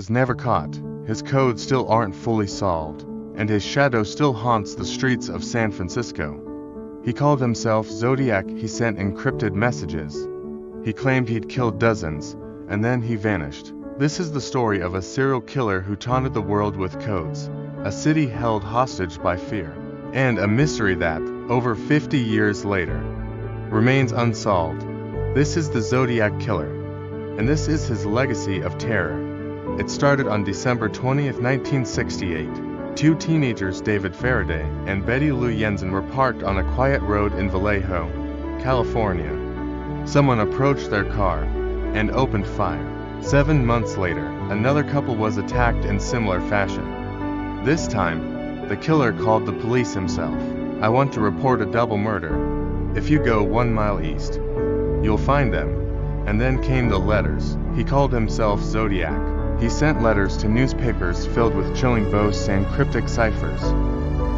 was never caught, his codes still aren't fully solved, and his shadow still haunts the streets of San Francisco. He called himself Zodiac. He sent encrypted messages. He claimed he'd killed dozens, and then he vanished. This is the story of a serial killer who taunted the world with codes, a city held hostage by fear, and a mystery that, over 50 years later, remains unsolved. This is the Zodiac Killer, and this is his legacy of terror. It started on December 20th, 1968. Two teenagers, David Faraday and Betty Lou Jensen, were parked on a quiet road in Vallejo, California. Someone approached their car and opened fire. 7 months later, another couple was attacked in similar fashion. This time, the killer called the police himself. "I want to report a double murder. If you go 1 mile east, you'll find them." And then came the letters. He called himself Zodiac. He sent letters to newspapers filled with chilling boasts and cryptic ciphers.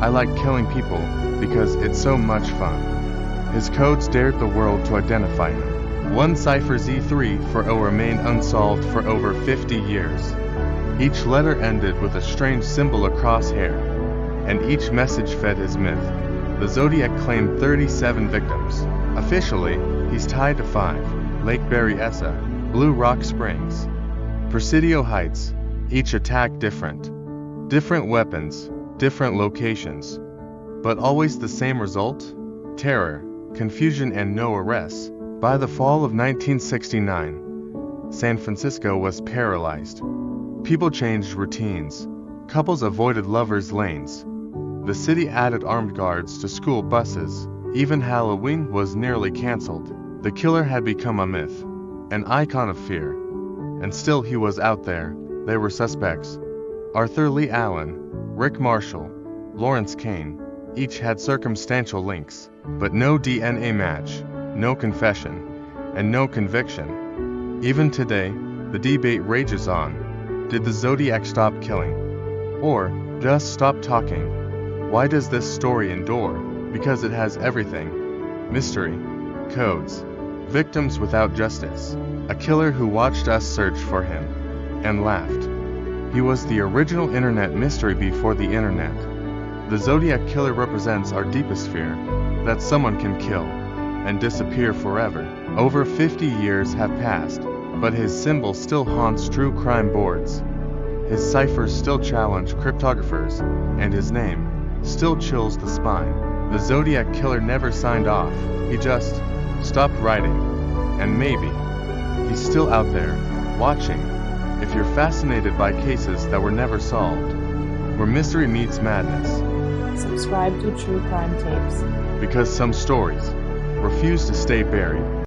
"I like killing people because it's so much fun." His codes dared the world to identify him. One cipher Z340 remained unsolved for over 50 years. Each letter ended with a strange symbol, a crosshair, and each message fed his myth. The Zodiac claimed 37 victims. Officially, he's tied to 5: Lake Berryessa, Blue Rock Springs, Presidio Heights. Each attack different. Different weapons, different locations. But always the same result? Terror, confusion, and no arrests. By the fall of 1969, San Francisco was paralyzed. People changed routines. Couples avoided lovers' lanes. The city added armed guards to school buses. Even Halloween was nearly canceled. The killer had become a myth, an icon of fear. And still he was out there. They were suspects. Arthur Lee Allen, Rick Marshall, Lawrence Kane. Each had circumstantial links, but no DNA match, no confession, and no conviction. Even today, the debate rages on. Did the Zodiac stop killing? Or just stop talking? Why does this story endure? Because it has everything. Mystery, codes, victims without justice, a killer who watched us search for him and laughed. He was the original internet mystery before the internet. The Zodiac Killer represents our deepest fear, that someone can kill and disappear forever. Over 50 years have passed, but his symbol still haunts true crime boards. His ciphers still challenge cryptographers, and his name still chills the spine. The Zodiac Killer never signed off, he just stopped writing. And maybe he's still out there, watching. If you're fascinated by cases that were never solved, where mystery meets madness, subscribe to True Crime Tapes. Because some stories refuse to stay buried.